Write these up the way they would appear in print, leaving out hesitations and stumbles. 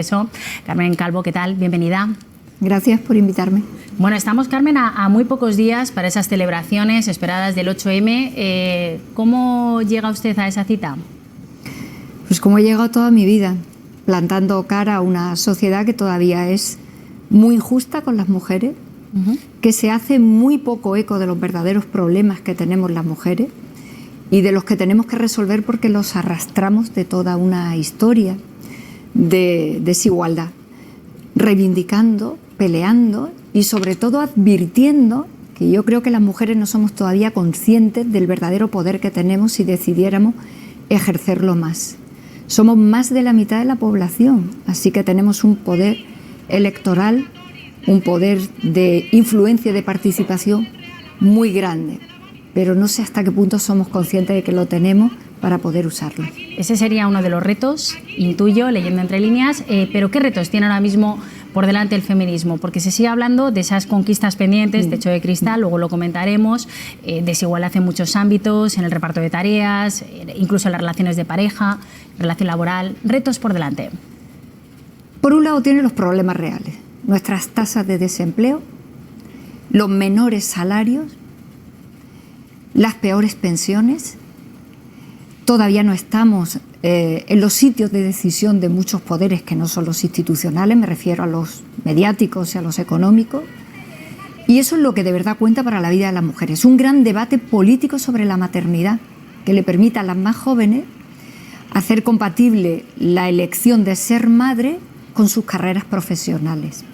Eso, Carmen Calvo, ¿qué tal? Bienvenida. Gracias por invitarme. Bueno, estamos, Carmen, a muy pocos días para esas celebraciones esperadas del 8M. ¿Cómo llega usted a esa cita? Pues como he llegado toda mi vida, plantando cara a una sociedad que todavía es muy injusta con las mujeres, que se hace muy poco eco de los verdaderos problemas que tenemos las mujeres y de los que tenemos que resolver porque los arrastramos de toda una historia de desigualdad, reivindicando, peleando y sobre todo advirtiendo que yo creo que las mujeres no somos todavía conscientes del verdadero poder que tenemos si decidiéramos ejercerlo más. Somos más de la mitad de la población, así que tenemos un poder electoral, un poder de influencia y de participación muy grande, pero no sé hasta qué punto somos conscientes de que lo tenemos para poder usarlo. Ese sería uno de los retos, intuyo, leyendo entre líneas, pero ¿qué retos tiene ahora mismo por delante el feminismo? Porque se sigue hablando de esas conquistas pendientes, techo de cristal, luego lo comentaremos, desigualdad en muchos ámbitos, en el reparto de tareas, incluso en las relaciones de pareja, relación laboral, retos por delante. Por un lado tiene los problemas reales, nuestras tasas de desempleo, los menores salarios, las peores pensiones. Todavía no estamos en los sitios de decisión de muchos poderes que no son los institucionales, me refiero a los mediáticos y a los económicos. Y eso es lo que de verdad cuenta para la vida de las mujeres. Un gran debate político sobre la maternidad que le permita a las más jóvenes hacer compatible la elección de ser madre con sus carreras profesionales.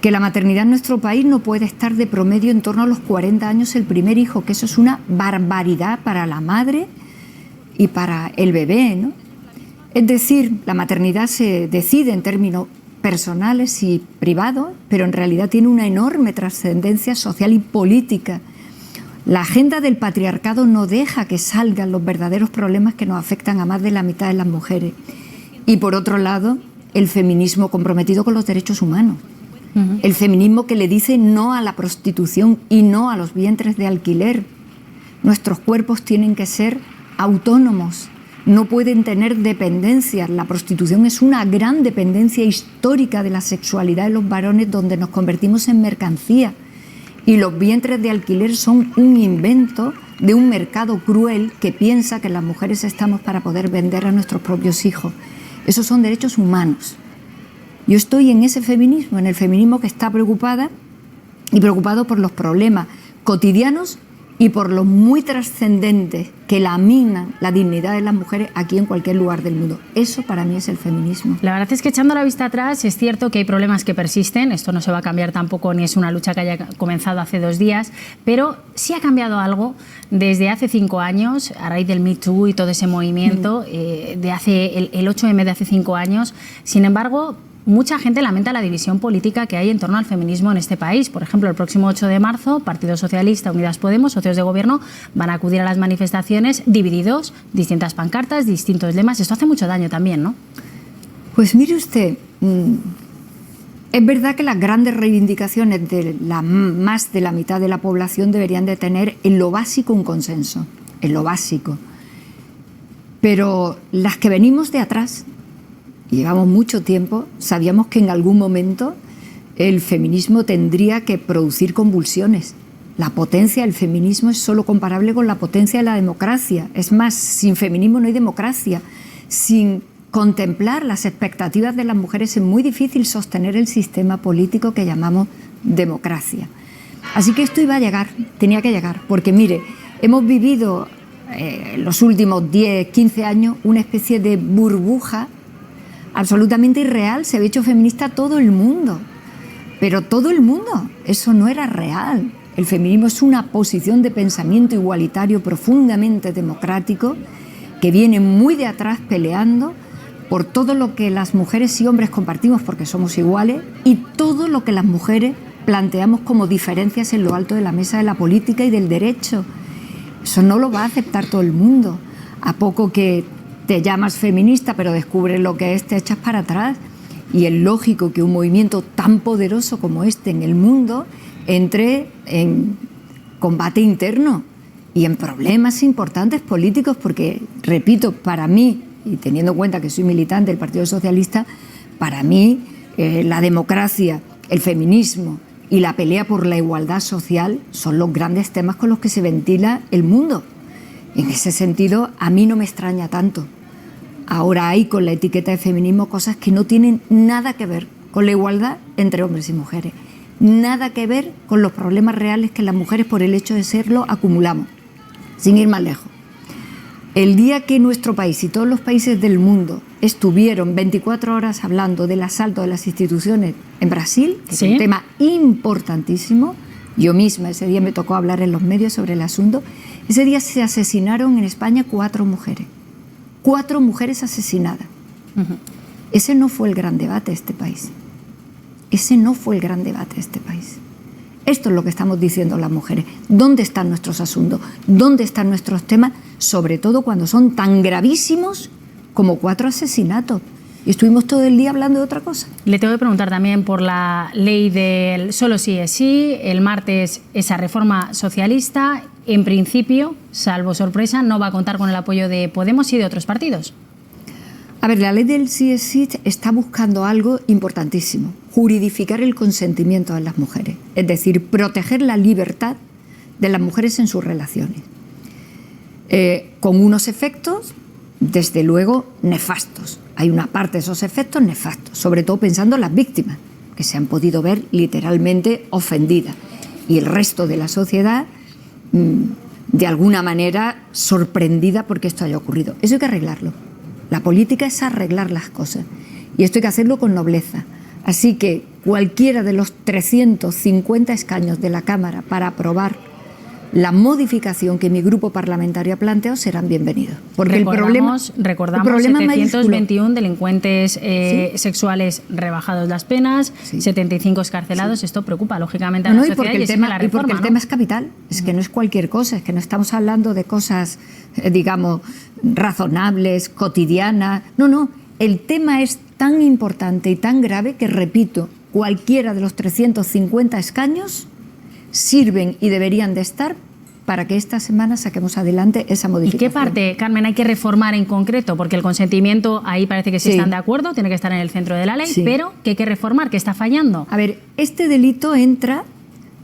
Que la maternidad en nuestro país no puede estar de promedio en torno a los 40 años el primer hijo, que eso es una barbaridad para la madre y para el bebé, ¿no? Es decir, la maternidad se decide en términos personales y privados, pero en realidad tiene una enorme trascendencia social y política. La agenda del patriarcado no deja que salgan los verdaderos problemas que nos afectan a más de la mitad de las mujeres. Y por otro lado, el feminismo comprometido con los derechos humanos. El feminismo que le dice no a la prostitución y no a los vientres de alquiler. Nuestros cuerpos tienen que ser autónomos, no pueden tener dependencias. La prostitución es una gran dependencia histórica de la sexualidad de los varones donde nos convertimos en mercancía. Y los vientres de alquiler son un invento de un mercado cruel que piensa que las mujeres estamos para poder vender a nuestros propios hijos. Esos son derechos humanos. Yo estoy en ese feminismo, en el feminismo que está preocupada y preocupado por los problemas cotidianos y por los muy trascendentes que laminan la dignidad de las mujeres aquí en cualquier lugar del mundo. Eso para mí es el feminismo. La verdad es que echando la vista atrás es cierto que hay problemas que persisten, esto no se va a cambiar tampoco ni es una lucha que haya comenzado hace 2 días, pero sí ha cambiado algo desde hace 5 años, a raíz del Me Too y todo ese movimiento, el 8M de hace 5 años. Sin embargo, mucha gente lamenta la división política que hay en torno al feminismo en este país. Por ejemplo, el próximo 8 de marzo, Partido Socialista, Unidas Podemos, socios de gobierno, van a acudir a las manifestaciones divididos, distintas pancartas, distintos lemas. Esto hace mucho daño también, ¿no? Pues mire usted, es verdad que las grandes reivindicaciones de más de la mitad de la población deberían de tener en lo básico un consenso, en lo básico. Pero las que venimos de atrás, llevamos mucho tiempo, sabíamos que en algún momento el feminismo tendría que producir convulsiones. La potencia del feminismo es solo comparable con la potencia de la democracia. Es más, sin feminismo no hay democracia. Sin contemplar las expectativas de las mujeres es muy difícil sostener el sistema político que llamamos democracia. Así que esto iba a llegar, tenía que llegar, porque mire, hemos vivido en los últimos 10, 15 años una especie de burbuja absolutamente irreal. Se había hecho feminista todo el mundo, pero todo el mundo, eso no era real. El feminismo es una posición de pensamiento igualitario profundamente democrático que viene muy de atrás peleando por todo lo que las mujeres y hombres compartimos porque somos iguales y todo lo que las mujeres planteamos como diferencias en lo alto de la mesa de la política y del derecho. Eso no lo va a aceptar todo el mundo. A poco que te llamas feminista, pero descubres lo que es, te echas para atrás. Y es lógico que un movimiento tan poderoso como este en el mundo entre en combate interno y en problemas importantes políticos, porque, repito, para mí, y teniendo en cuenta que soy militante del Partido Socialista, para mí la democracia, el feminismo y la pelea por la igualdad social son los grandes temas con los que se ventila el mundo. En ese sentido, a mí no me extraña tanto. Ahora hay con la etiqueta de feminismo cosas que no tienen nada que ver con la igualdad entre hombres y mujeres, nada que ver con los problemas reales que las mujeres, por el hecho de serlo, acumulamos. Sin ir más lejos, el día que nuestro país y todos los países del mundo estuvieron 24 horas hablando del asalto de las instituciones en Brasil, que es un tema importantísimo, yo misma ese día me tocó hablar en los medios sobre el asunto, ese día se asesinaron en España 4 mujeres. 4 mujeres asesinadas. Ese no fue el gran debate de este país. Ese no fue el gran debate de este país. Esto es lo que estamos diciendo las mujeres. ¿Dónde están nuestros asuntos? ¿Dónde están nuestros temas? Sobre todo cuando son tan gravísimos como 4 asesinatos. Y estuvimos todo el día hablando de otra cosa. Le tengo que preguntar también por la ley del solo sí es sí. El martes esa reforma socialista, en principio, salvo sorpresa, no va a contar con el apoyo de Podemos y de otros partidos. A ver, la ley del sí es sí está buscando algo importantísimo: juridificar el consentimiento de las mujeres, es decir, proteger la libertad de las mujeres en sus relaciones, con unos efectos, desde luego, nefastos. Hay una parte de esos efectos nefastos, sobre todo pensando en las víctimas, que se han podido ver literalmente ofendidas, y el resto de la sociedad, de alguna manera, sorprendida porque esto haya ocurrido. Eso hay que arreglarlo. La política es arreglar las cosas, y esto hay que hacerlo con nobleza. Así que cualquiera de los 350 escaños de la Cámara para aprobar la modificación que mi grupo parlamentario ha planteado serán bienvenidos. Porque recordamos el problema 721 delincuentes sexuales rebajados las penas, 75 escarcelados. Esto preocupa lógicamente a la sociedad porque el tema es capital, es que no es cualquier cosa, es que no estamos hablando de cosas, digamos, razonables, cotidianas. No, el tema es tan importante y tan grave que, repito, cualquiera de los 350 escaños sirven y deberían de estar para que esta semana saquemos adelante esa modificación. ¿Y qué parte, Carmen, hay que reformar en concreto? Porque el consentimiento, ahí parece que sí están de acuerdo, tiene que estar en el centro de la ley, pero ¿qué hay que reformar? ¿Qué está fallando? A ver, este delito entra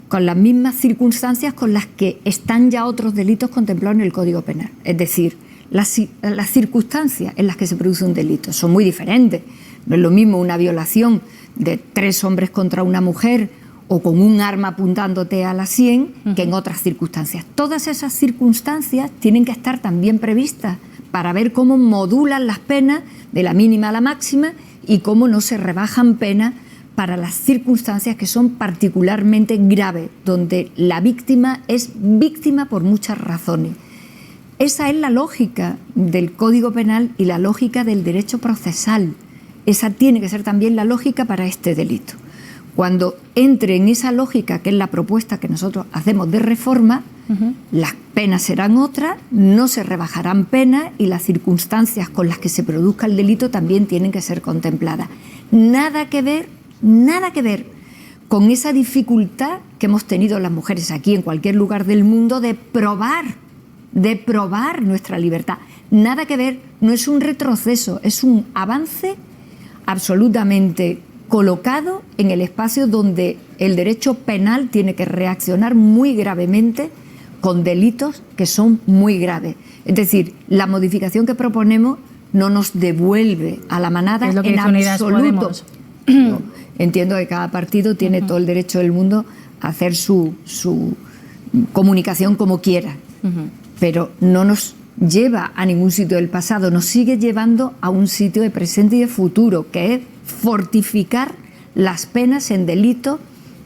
con las mismas circunstancias con las que están ya otros delitos contemplados en el Código Penal. Es decir, las circunstancias en las que se produce un delito son muy diferentes. No es lo mismo una violación de 3 hombres contra una mujer o con un arma apuntándote a la sien que en otras circunstancias. Todas esas circunstancias tienen que estar también previstas para ver cómo modulan las penas de la mínima a la máxima y cómo no se rebajan penas para las circunstancias que son particularmente graves, donde la víctima es víctima por muchas razones. Esa es la lógica del Código Penal y la lógica del derecho procesal. Esa tiene que ser también la lógica para este delito. Cuando entre en esa lógica, que es la propuesta que nosotros hacemos de reforma, las penas serán otras, no se rebajarán penas y las circunstancias con las que se produzca el delito también tienen que ser contempladas. Nada que ver con esa dificultad que hemos tenido las mujeres aquí en cualquier lugar del mundo de probar nuestra libertad. Nada que ver, no es un retroceso, es un avance absolutamente colocado en el espacio donde el derecho penal tiene que reaccionar muy gravemente con delitos que son muy graves. Es decir, la modificación que proponemos no nos devuelve a la manada en absoluto. No, entiendo que cada partido tiene todo el derecho del mundo a hacer su comunicación como quiera, pero no nos lleva a ningún sitio del pasado, nos sigue llevando a un sitio de presente y de futuro, que es fortificar las penas en delitos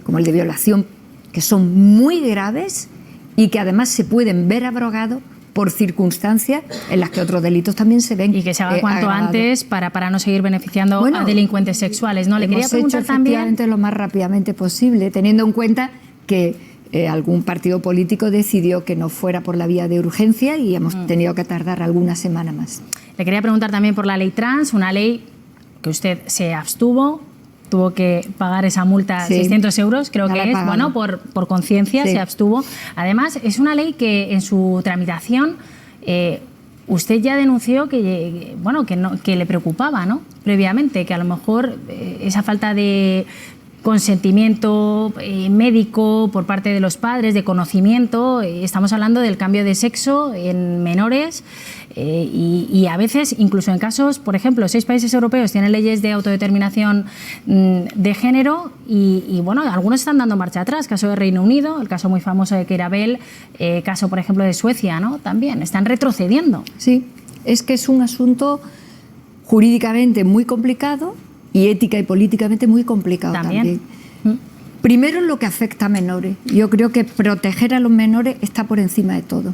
como el de violación, que son muy graves y que además se pueden ver abrogados por circunstancias en las que otros delitos también se ven. Y que se haga cuanto antes para no seguir beneficiando a delincuentes sexuales, ¿no? Le quería preguntar también lo más rápidamente posible, teniendo en cuenta que algún partido político decidió que no fuera por la vía de urgencia y hemos tenido que tardar alguna semana más. Le quería preguntar también por la ley trans, una ley que usted se abstuvo, tuvo que pagar esa multa, 600 euros, creo que es, bueno, por conciencia se abstuvo. Además, es una ley que en su tramitación usted ya denunció que, bueno, que le preocupaba, ¿no?, previamente, que a lo mejor esa falta de consentimiento médico por parte de los padres, de conocimiento, estamos hablando del cambio de sexo en menores y a veces, incluso en casos, por ejemplo, 6 países europeos tienen leyes de autodeterminación de género y bueno, algunos están dando marcha atrás, caso de Reino Unido, el caso muy famoso de Keira Bell, caso, por ejemplo, de Suecia, ¿no?, también están retrocediendo. Sí, es que es un asunto jurídicamente muy complicado y ética y políticamente muy complicado también. Primero, en lo que afecta a menores. Yo creo que proteger a los menores está por encima de todo.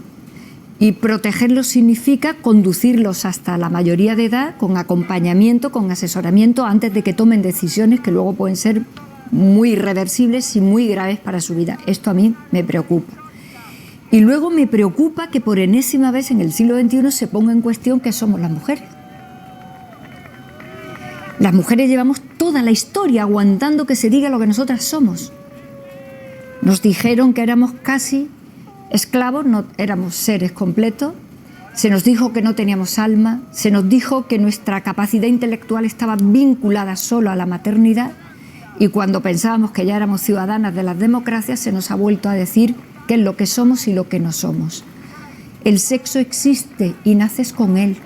Y protegerlos significa conducirlos hasta la mayoría de edad con acompañamiento, con asesoramiento, antes de que tomen decisiones que luego pueden ser muy irreversibles y muy graves para su vida. Esto a mí me preocupa. Y luego me preocupa que por enésima vez en el siglo XXI se ponga en cuestión qué somos las mujeres. Las mujeres llevamos toda la historia aguantando que se diga lo que nosotras somos. Nos dijeron que éramos casi esclavos, no éramos seres completos. Se nos dijo que no teníamos alma, se nos dijo que nuestra capacidad intelectual estaba vinculada solo a la maternidad y cuando pensábamos que ya éramos ciudadanas de las democracias se nos ha vuelto a decir qué es lo que somos y lo que no somos. El sexo existe y naces con él.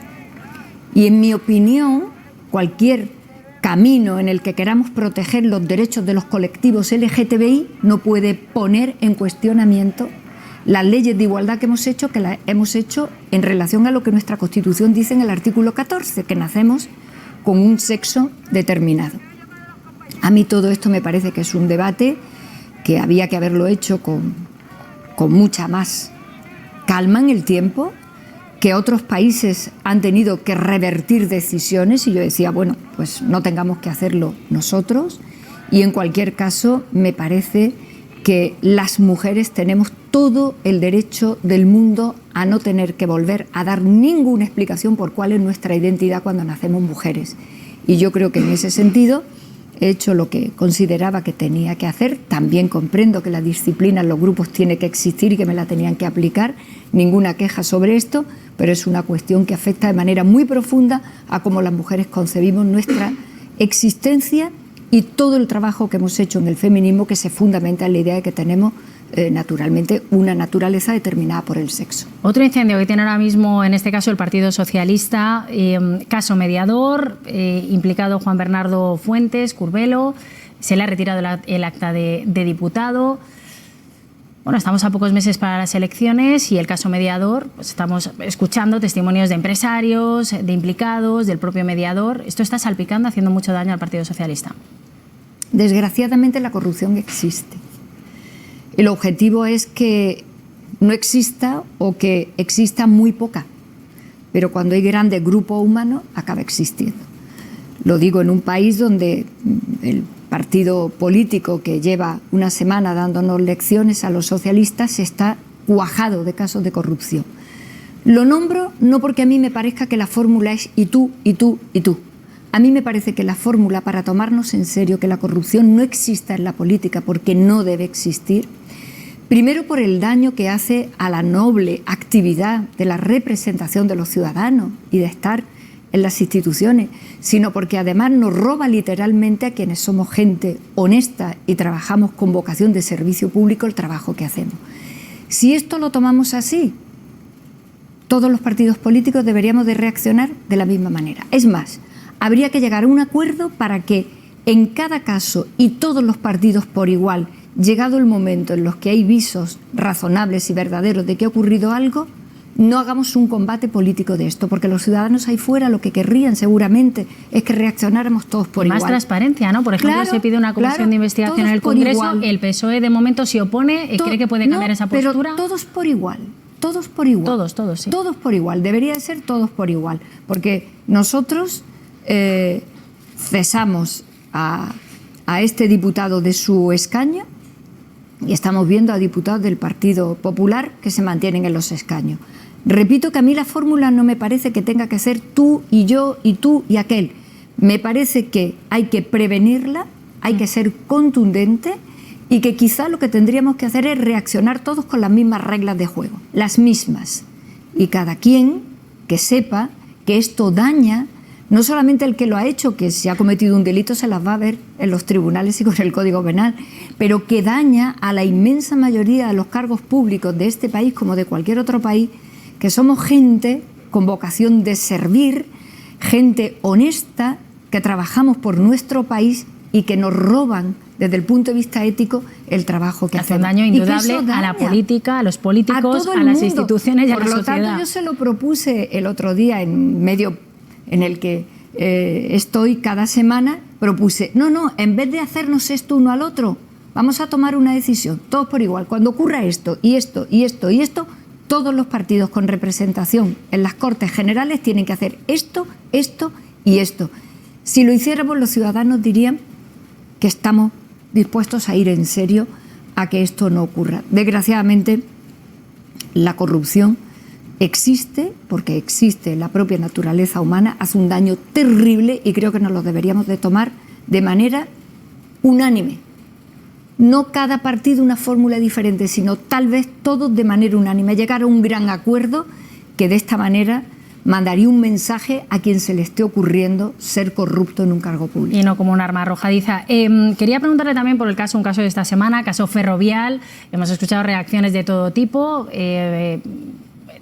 Y en mi opinión, cualquier camino en el que queramos proteger los derechos de los colectivos LGTBI no puede poner en cuestionamiento las leyes de igualdad que hemos hecho en relación a lo que nuestra Constitución dice en el artículo 14, que nacemos con un sexo determinado. A mí todo esto me parece que es un debate que había que haberlo hecho con mucha más calma en el tiempo, que otros países han tenido que revertir decisiones y yo decía, bueno, pues no tengamos que hacerlo nosotros y en cualquier caso me parece que las mujeres tenemos todo el derecho del mundo a no tener que volver a dar ninguna explicación por cuál es nuestra identidad cuando nacemos mujeres. Y yo creo que en ese sentido he hecho lo que consideraba que tenía que hacer. También comprendo que la disciplina en los grupos tiene que existir y que me la tenían que aplicar. Ninguna queja sobre esto, pero es una cuestión que afecta de manera muy profunda a cómo las mujeres concebimos nuestra existencia y todo el trabajo que hemos hecho en el feminismo, que se fundamenta en la idea de que tenemos naturalmente una naturaleza determinada por el sexo. Otro incendio que tiene ahora mismo, en este caso el Partido Socialista, caso mediador, implicado Juan Bernardo Fuentes, Curbelo, se le ha retirado el acta de diputado. Bueno, estamos a pocos meses para las elecciones y el caso mediador, pues estamos escuchando testimonios de empresarios, de implicados, del propio mediador. Esto está salpicando, haciendo mucho daño al Partido Socialista. Desgraciadamente la corrupción existe. El objetivo es que no exista o que exista muy poca, pero cuando hay grandes grupos humanos acaba existiendo. Lo digo en un país donde el partido político que lleva una semana dándonos lecciones a los socialistas está cuajado de casos de corrupción. Lo nombro no porque a mí me parezca que la fórmula es y tú, y tú, y tú. A mí me parece que la fórmula para tomarnos en serio que la corrupción no exista en la política, porque no debe existir, primero por el daño que hace a la noble actividad de la representación de los ciudadanos y de estar en las instituciones, sino porque además nos roba literalmente a quienes somos gente honesta y trabajamos con vocación de servicio público el trabajo que hacemos. Si esto lo tomamos así, todos los partidos políticos deberíamos de reaccionar de la misma manera. Es más, habría que llegar a un acuerdo para que en cada caso y todos los partidos por igual, llegado el momento en los que hay visos razonables y verdaderos de que ha ocurrido algo, no hagamos un combate político de esto, porque los ciudadanos ahí fuera lo que querrían seguramente es que reaccionáramos todos por igual. Más transparencia, ¿no? Por ejemplo, claro, se pide una comisión de investigación en el Congreso, el PSOE de momento se opone, ¿cree que puede cambiar esa postura? Pero todos por igual, todos por igual. Todos, sí. Todos por igual, debería ser todos por igual, porque nosotros cesamos a este diputado de su escaño y estamos viendo a diputados del Partido Popular que se mantienen en los escaños. Repito que a mí la fórmula no me parece que tenga que ser tú y yo y tú y aquel. Me parece que hay que prevenirla, hay que ser contundente y que quizá lo que tendríamos que hacer es reaccionar todos con las mismas reglas de juego, las mismas. Y cada quien que sepa que esto daña no solamente el que lo ha hecho, que si ha cometido un delito se las va a ver en los tribunales y con el Código Penal, pero que daña a la inmensa mayoría de los cargos públicos de este país como de cualquier otro país, que somos gente con vocación de servir, gente honesta, que trabajamos por nuestro país y que nos roban desde el punto de vista ético el trabajo que hacemos. Hace un daño indudable a la política, a los políticos, a las instituciones y a la sociedad. Por lo tanto, yo se lo propuse el otro día en medio en el que estoy cada semana, propuse, no, en vez de hacernos esto uno al otro, vamos a tomar una decisión, todos por igual. Cuando ocurra esto, y esto, y esto, y esto, todos los partidos con representación en las Cortes Generales tienen que hacer esto, esto y esto. Si lo hiciéramos, los ciudadanos dirían que estamos dispuestos a ir en serio a que esto no ocurra. Desgraciadamente, la corrupción existe, porque existe la propia naturaleza humana, hace un daño terrible y creo que nos lo deberíamos de tomar de manera unánime. No cada partido una fórmula diferente, sino tal vez todos de manera unánime. Llegar a un gran acuerdo que de esta manera mandaría un mensaje a quien se le esté ocurriendo ser corrupto en un cargo público. Y no como un arma arrojadiza. Quería preguntarle también por un caso de esta semana, caso Ferrovial. Hemos escuchado reacciones de todo tipo.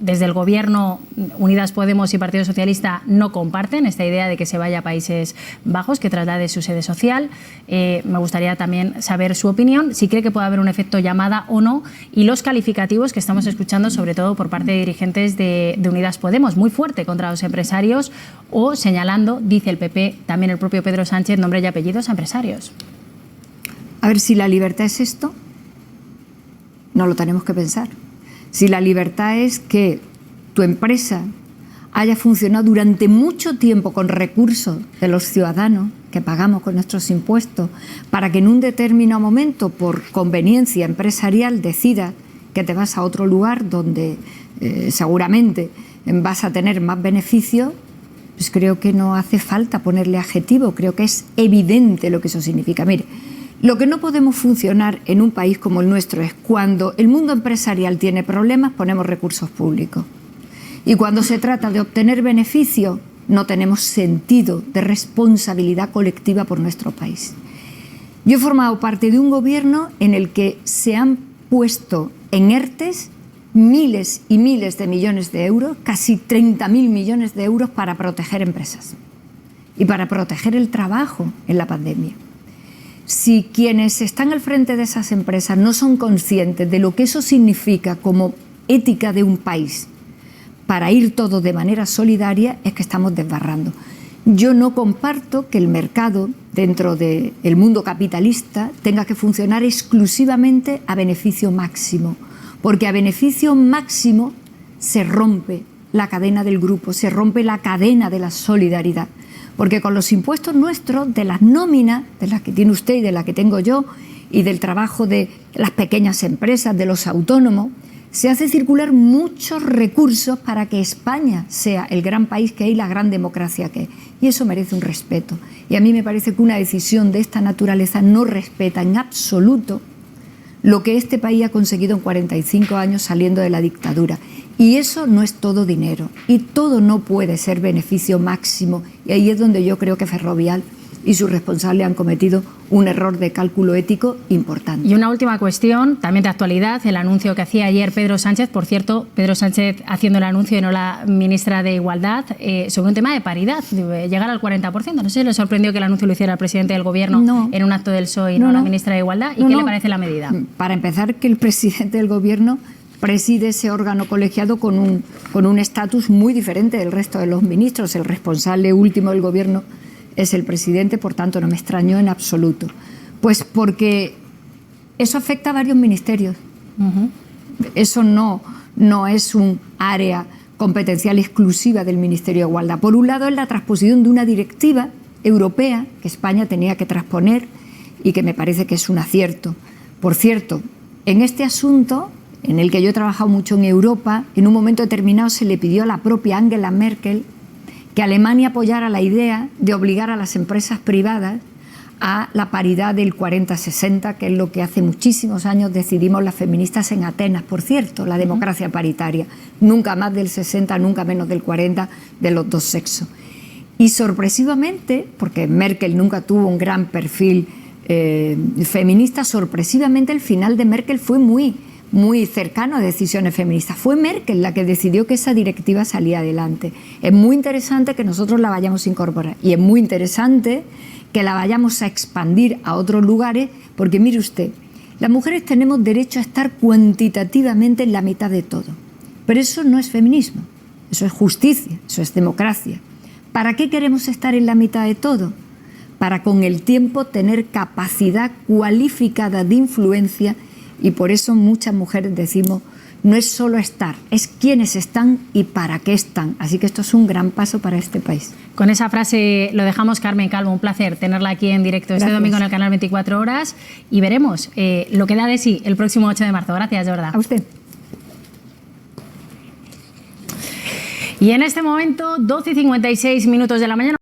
Desde el Gobierno, Unidas Podemos y Partido Socialista no comparten esta idea de que se vaya a Países Bajos, que traslade su sede social. Me gustaría también saber su opinión, si cree que puede haber un efecto llamada o no, y los calificativos que estamos escuchando, sobre todo por parte de dirigentes de Unidas Podemos, muy fuerte contra los empresarios, o señalando, dice el PP, también el propio Pedro Sánchez, nombre y apellidos a empresarios. A ver, si la libertad es esto, no lo tenemos que pensar. Si la libertad es que tu empresa haya funcionado durante mucho tiempo con recursos de los ciudadanos que pagamos con nuestros impuestos, para que en un determinado momento, por conveniencia empresarial, decidas que te vas a otro lugar donde seguramente vas a tener más beneficios, pues creo que no hace falta ponerle adjetivo, creo que es evidente lo que eso significa. Mire, lo que no podemos funcionar en un país como el nuestro es cuando el mundo empresarial tiene problemas, ponemos recursos públicos. Y cuando se trata de obtener beneficios, no tenemos sentido de responsabilidad colectiva por nuestro país. Yo he formado parte de un gobierno en el que se han puesto en ERTES miles y miles de millones de euros, casi 30.000 millones de euros para proteger empresas y para proteger el trabajo en la pandemia. Si quienes están al frente de esas empresas no son conscientes de lo que eso significa como ética de un país para ir todo de manera solidaria, es que estamos desbarrando. Yo no comparto que el mercado dentro del mundo capitalista tenga que funcionar exclusivamente a beneficio máximo, porque a beneficio máximo se rompe la cadena del grupo, se rompe la cadena de la solidaridad. Porque con los impuestos nuestros, de las nóminas, de las que tiene usted y de las que tengo yo, y del trabajo de las pequeñas empresas, de los autónomos, se hace circular muchos recursos para que España sea el gran país que es y la gran democracia que es. Y eso merece un respeto. Y a mí me parece que una decisión de esta naturaleza no respeta en absoluto lo que este país ha conseguido en 45 años saliendo de la dictadura. Y eso no es todo dinero. Y todo no puede ser beneficio máximo. Y ahí es donde yo creo que Ferrovial y sus responsables han cometido un error de cálculo ético importante. Y una última cuestión, también de actualidad, el anuncio que hacía ayer Pedro Sánchez, por cierto, Pedro Sánchez haciendo el anuncio y no la ministra de Igualdad, sobre un tema de paridad, llegar al 40%. No sé si le sorprendió que el anuncio lo hiciera el presidente del Gobierno en un acto del PSOE y no la ministra de Igualdad. ¿Y qué le parece la medida? Para empezar, que el presidente del Gobierno preside ese órgano colegiado con un estatus muy diferente del resto de los ministros. El responsable último del Gobierno es el presidente, por tanto no me extrañó en absoluto. Pues porque eso afecta a varios ministerios. Eso no es un área competencial exclusiva del Ministerio de Igualdad. Por un lado es la transposición de una directiva europea que España tenía que transponer y que me parece que es un acierto. Por cierto, en este asunto, en el que yo he trabajado mucho en Europa, en un momento determinado se le pidió a la propia Angela Merkel que Alemania apoyara la idea de obligar a las empresas privadas a la paridad del 40-60, que es lo que hace muchísimos años decidimos las feministas en Atenas, por cierto, la democracia paritaria. Nunca más del 60, nunca menos del 40 de los dos sexos. Y sorpresivamente, porque Merkel nunca tuvo un gran perfil feminista, sorpresivamente el final de Merkel fue muy cercano a decisiones feministas. Fue Merkel la que decidió que esa directiva salía adelante. Es muy interesante que nosotros la vayamos a incorporar y es muy interesante que la vayamos a expandir a otros lugares, porque mire usted, las mujeres tenemos derecho a estar cuantitativamente en la mitad de todo, pero eso no es feminismo, eso es justicia, eso es democracia. ¿Para qué queremos estar en la mitad de todo? Para con el tiempo tener capacidad cualificada de influencia, y por eso muchas mujeres decimos, no es solo estar, es quiénes están y para qué están. Así que esto es un gran paso para este país. Con esa frase lo dejamos, Carmen Calvo. Un placer tenerla aquí en directo este domingo en el canal 24 Horas y veremos lo que da de sí el próximo 8 de marzo. Gracias, Jorda. A usted. Y en este momento, 12:56 de la mañana.